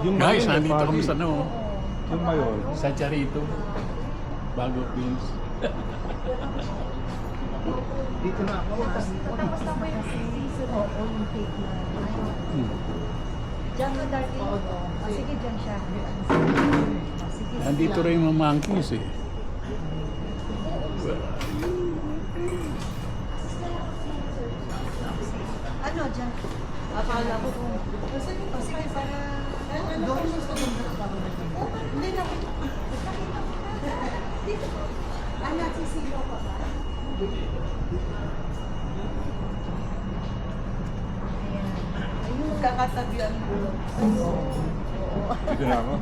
Yung Guys, mayon, nandito kami party. sa ano, Yung mayon. sa Charito. Bago Queens. Dito na ako. Tapos na po yung season o yung cake na. Diyan mo darling. Sige, diyan siya. Sige. Nandito rin yung mga monkeys eh. Ano dyan? Akala ko kung... Sige, para... Doon sa hindi na. Dito. Ano, sisilo ka ba? Ayan. Ayun, kakatabihan mo. Dito na ako.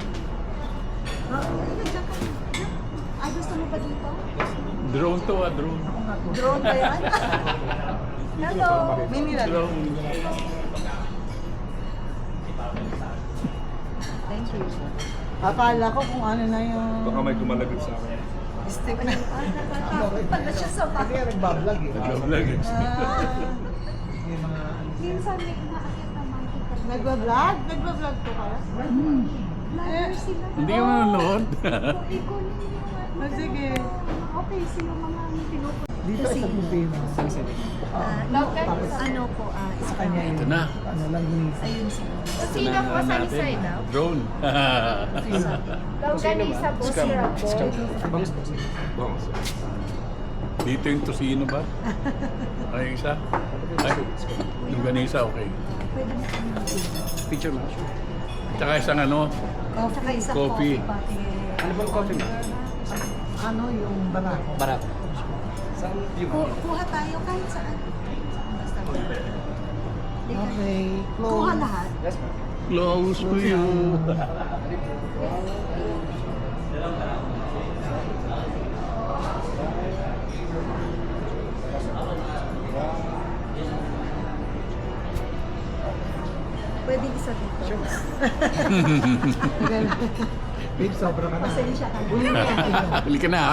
Ayun, dyan ka. Ay, gusto mo pa dito? Drone to drone. Drone ba yan? Hello. Mini Drone. Thank you. Akala ko kung ano na yung Baka may kumalagay sa akin. stick na. Natatakot pala siya sa Kasi nga nagbablog eh. Nag-vlog eh. Yung mga... Minsan may inaakit na monkey ka. Nagbablog? Nagbablog to ka? Vlogger sila. Hindi ka manonood. Ikunin niyo nga. Ah, sige. Okay, sino mga pinupunta? Dito sa Pupino. Ano po, Sa kanya yun. Ito na. Ano lang yun. ayun sino. Sino po sa side now? Drone. Longganisa po Dito yung tosino ba? Ay, isa? Ay, yung ganisa, okay. Picture mo. Tsaka isang ano, Saka isang Coffee. pati. Ano bang coffee mo? Ano yung barako? Barat. Saan yung Kuha tayo kahit saan. Basta. Okay, Kuha close. lahat. Yes, ma'am. close to you. Pwede isa dito. Babe, sobra ka na. Pasensya ka na. Bili ka na.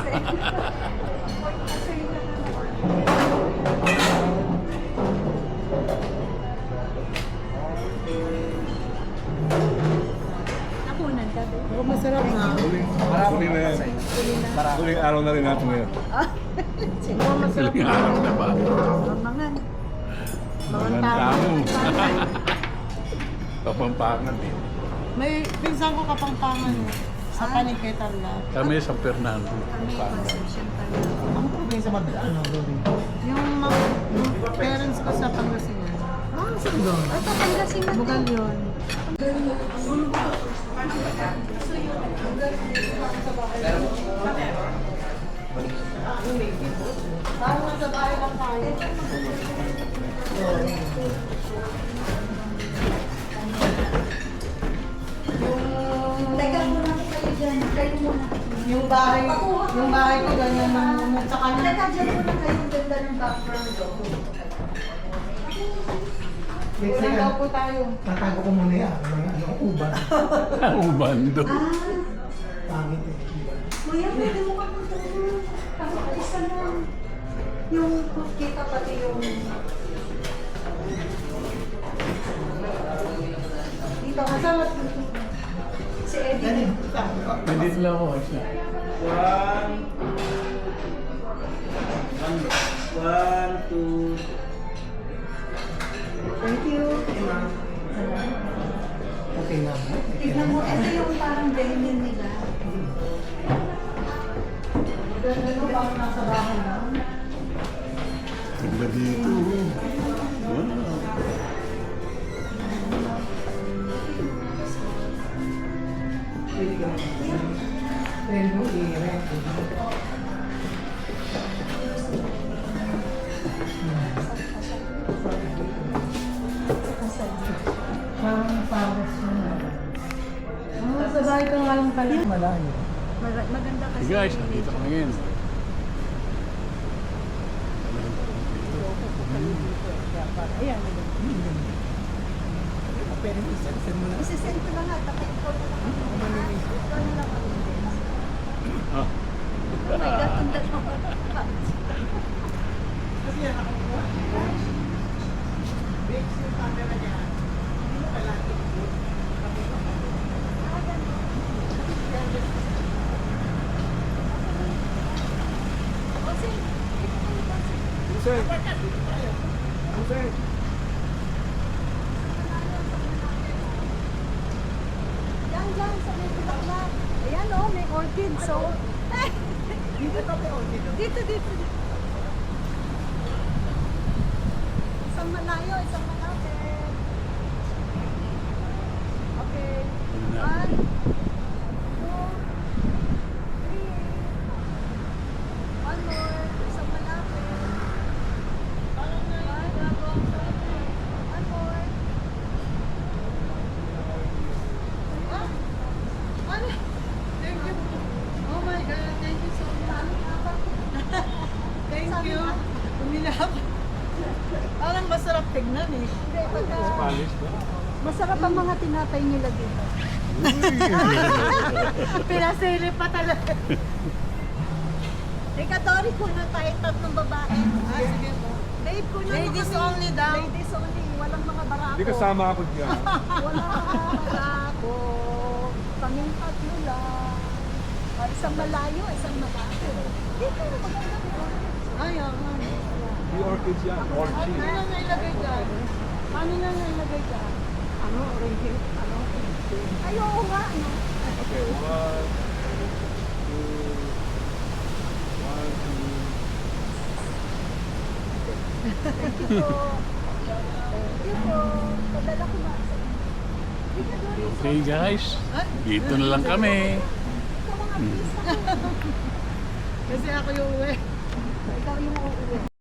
Nakunan ka doon. Oh, masarap na. Huli na yan. Huling araw na rin natin ngayon. Oh, masarap Siling na. araw na ba? Mangan. Mga tamo. Kapampangan eh. May pinsan ko kapangpangan eh. Sa Paniquetan lang. Kami sa Fernando. Kami, Concepcion pala. Ang probinsya mag ano, Ruby? Yung parents ko sa Pangasinan. Ah, saan doon? Ay, Pangasinan din. Bukan yun. Parang nasa bahay lang tayo. Teka muna kayo dyan. Kayo muna. Yung bahay ko ganyan ng sa kanya. Teka dyan muna kayo. Ang ganda ng background. Wala daw po tayo. Tatago ko muna yan. Ano, uban. Ubando. Pangit eh. Kuya, pwede mo kapunta doon. Tapos isa na. Yung kita pati yung... Dito, kasama si Eddie. Nandito lang ako. Isa. One, two. Thank you. Okay na. Tignan mo, ito yung parang venue nila. Ano bang nasa bahay lang? Ganda dito. Wow. Pwede ka. Pwede mo i-rent. Parang pares mo. Sa bahay ka nga lang pala. Malayo. Maganda kasi. Hey guys, nandito kami ngayon. Ayan. Pwede mo isa-send mo na. Isisend ko lang ha. Ikaw na lang. Ikaw na lang. Ah. Oh my God, ang dalawa. Kasi yan ako. Big yung camera niya. Hindi mo kailangan i-put. sa may bulaklak. Ayan o, may orchid. So, dito pa may orchid. Dito. Isang malayo, isang malapit. Okay. One, two, three. One more, isang malapit. One more. Ah, ano? Thank you. Oh my God, thank you so much. Thank you. Umila ako. Parang masarap tignan eh. Hindi, pagka... Spanish ba? Masarap ang mga tinatay nila dito. Pinasili pa talaga. Ikatori ko na tayo tatlong babae. Ah, sige po. Babe ko na Ladies only daw. Ladies only. Walang mga barako. Hindi kasama ako dyan. Wala barako. Kaming tatlo lang. Isang malayo, isang malayo. Dito na maganda dito. Ay, ako. Di orchids yan. Ano Orchid. na nailagay dyan? Ano na nailagay dyan? Ano, orange? Ano? Ay, oo nga, ano? Okay, one, two. Thank you po. Thank you po. Padala ko na sa inyo. Ikatori, Okay guys, dito na lang kami. ikaw ang artista ko. Kasi ako yung uwi. Ikaw yung uuwi.